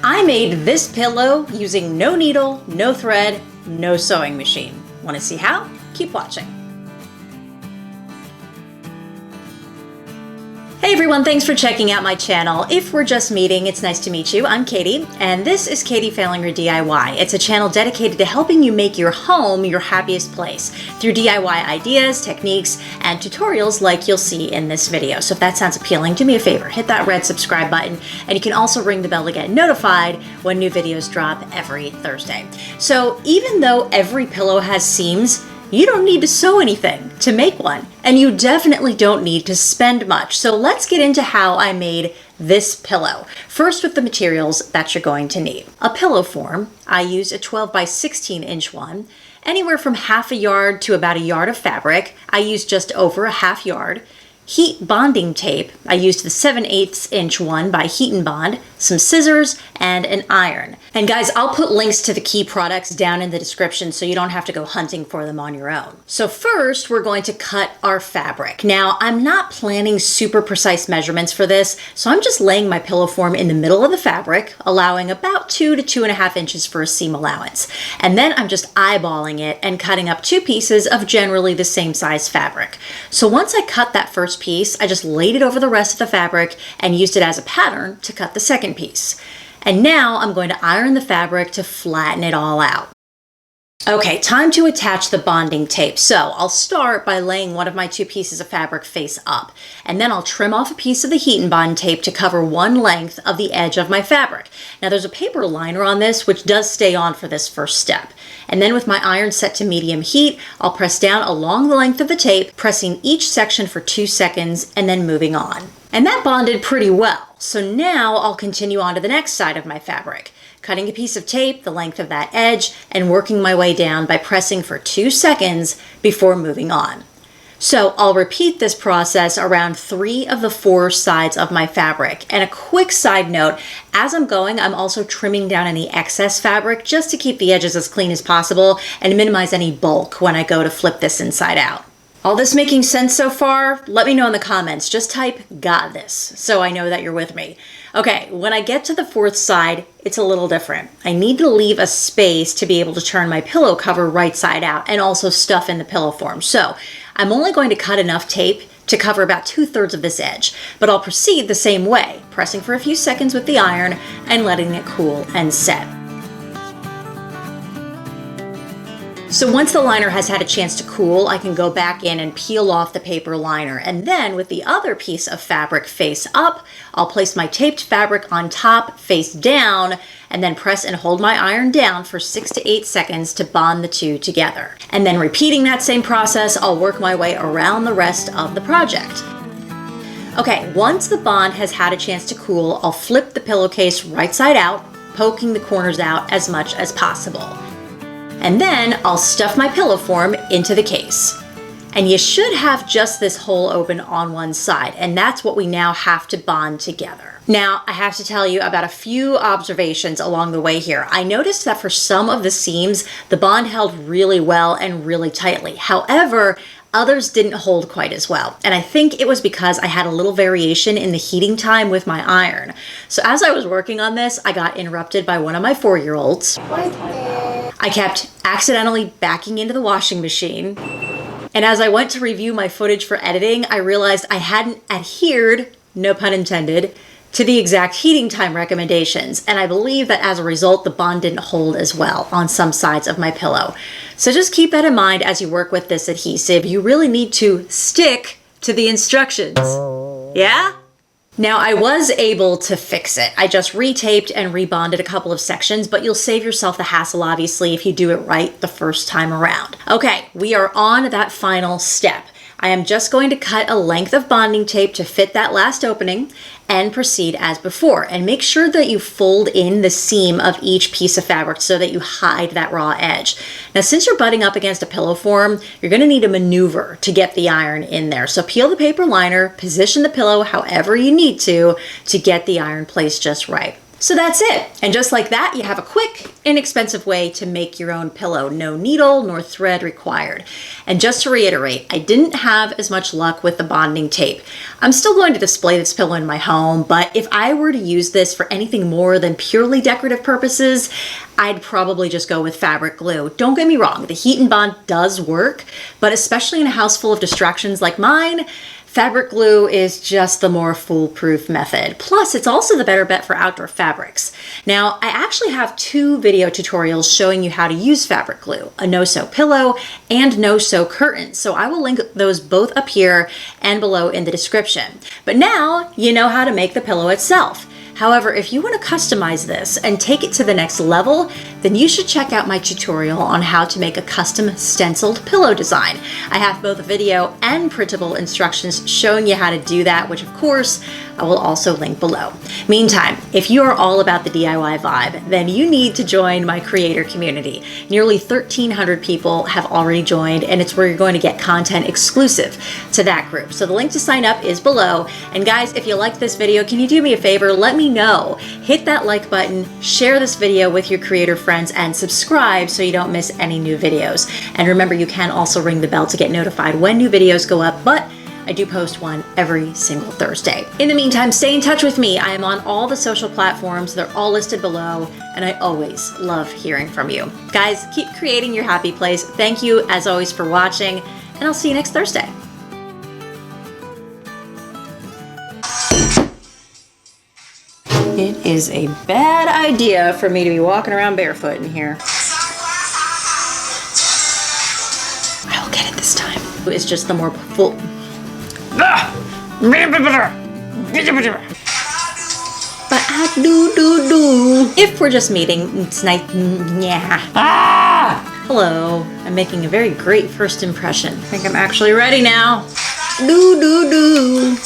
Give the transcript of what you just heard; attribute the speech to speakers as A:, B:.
A: I made this pillow using no needle, no thread, no sewing machine. Want to see how? Keep watching. Hey everyone, thanks for checking out my channel. If we're just meeting, it's nice to meet you. I'm Katie, and this is Katie Fehlinger DIY. It's a channel dedicated to helping you make your home your happiest place through DIY ideas, techniques, and tutorials like you'll see in this video. So if that sounds appealing, do me a favor, hit that red subscribe button, and you can also ring the bell to get notified when new videos drop every Thursday. So even though every pillow has seams, you don't need to sew anything to make one, and you definitely don't need to spend much. So let's get into how I made this pillow. First, with the materials that you're going to need. A pillow form. I used a 12 by 16 inch one, anywhere from half a yard to about a yard of fabric. I used just over a half yard. Heat bonding tape. I used the 7/8 inch one by Heat and Bond, some scissors, and an iron. And guys, I'll put links to the key products down in the description so you don't have to go hunting for them on your own. So first, we're going to cut our fabric. Now, I'm not planning super precise measurements for this, so I'm just laying my pillow form in the middle of the fabric, allowing about 2 to 2.5 inches for a seam allowance. And then I'm just eyeballing it and cutting up two pieces of generally the same size fabric. So once I cut that first piece, I just laid it over the rest of the fabric and used it as a pattern to cut the second piece. And now I'm going to iron the fabric to flatten it all out. Okay, time to attach the bonding tape. So I'll start by laying one of my two pieces of fabric face up, and then I'll trim off a piece of the Heat and Bond tape to cover one length of the edge of my fabric. Now there's a paper liner on this, which does stay on for this first step. And then with my iron set to medium heat, I'll press down along the length of the tape, pressing each section for 2 seconds and then moving on. And that bonded pretty well. So now I'll continue on to the next side of my fabric, cutting a piece of tape the length of that edge and working my way down by pressing for 2 seconds before moving on. So I'll repeat this process around 3 of the 4 sides of my fabric. And a quick side note, as I'm going, I'm also trimming down any excess fabric just to keep the edges as clean as possible and minimize any bulk when I go to flip this inside out. All this making sense so far? Let me know in the comments. Just type "got this" so I know that you're with me. Okay, when I get to the 4th side, it's a little different. I need to leave a space to be able to turn my pillow cover right side out and also stuff in the pillow form. So I'm only going to cut enough tape to cover about 2/3 of this edge, but I'll proceed the same way, pressing for a few seconds with the iron and letting it cool and set. So once the liner has had a chance to cool, I can go back in and peel off the paper liner. And then with the other piece of fabric face up, I'll place my taped fabric on top, face down, and then press and hold my iron down for 6 to 8 seconds to bond the two together. And then repeating that same process, I'll work my way around the rest of the project. Okay, once the bond has had a chance to cool, I'll flip the pillowcase right side out, poking the corners out as much as possible. And then I'll stuff my pillow form into the case. And you should have just this hole open on one side, and that's what we now have to bond together. Now, I have to tell you about a few observations along the way here. I noticed that for some of the seams, the bond held really well and really tightly. However, others didn't hold quite as well. And I think it was because I had a little variation in the heating time with my iron. So as I was working on this, I got interrupted by one of my 4-year-olds. I kept accidentally backing into the washing machine. And as I went to review my footage for editing, I realized I hadn't adhered, no pun intended, to the exact heating time recommendations. And I believe that as a result, the bond didn't hold as well on some sides of my pillow. So just keep that in mind as you work with this adhesive. You really need to stick to the instructions. Yeah? Now, I was able to fix it. I just retaped and rebonded a couple of sections, but you'll save yourself the hassle, obviously, if you do it right the first time around. Okay, we are on that final step. I am just going to cut a length of bonding tape to fit that last opening and proceed as before. And make sure that you fold in the seam of each piece of fabric so that you hide that raw edge. Now, since you're butting up against a pillow form, you're going to need a maneuver to get the iron in there. So peel the paper liner, position the pillow however you need to get the iron placed just right. So that's it. And just like that, you have a quick, inexpensive way to make your own pillow. No needle nor thread required. And just to reiterate, I didn't have as much luck with the bonding tape. I'm still going to display this pillow in my home, but if I were to use this for anything more than purely decorative purposes, I'd probably just go with fabric glue. Don't get me wrong, the heat and bond does work, but especially in a house full of distractions like mine, fabric glue is just the more foolproof method. Plus, it's also the better bet for outdoor fabrics. Now, I actually have 2 video tutorials showing you how to use fabric glue, a no-sew pillow and no-sew curtain. So I will link those both up here and below in the description. But now you know how to make the pillow itself. However, if you want to customize this and take it to the next level, then you should check out my tutorial on how to make a custom stenciled pillow design. I have both a video and printable instructions showing you how to do that, which of course I will also link below. Meantime, if you are all about the DIY vibe, then you need to join my creator community. Nearly 1,300 people have already joined, and it's where you're going to get content exclusive to that group. So the link to sign up is below. And guys, if you like this video, can you do me a favor? Let me know. Hit that like button, share this video with your creator friends, and subscribe so you don't miss any new videos. And remember, you can also ring the bell to get notified when new videos go up, but I do post one every single Thursday. In the meantime, stay in touch with me. I am on all the social platforms. They're all listed below, and I always love hearing from you. Guys, keep creating your happy place. Thank you, as always, for watching, and I'll see you next Thursday. It is a bad idea for me to be walking around barefoot in here. I'll get it this time. It's just the more full. But I do. If we're just meeting, it's nice. Yeah. Hello. I'm making a very great first impression. I think I'm actually ready now. Do.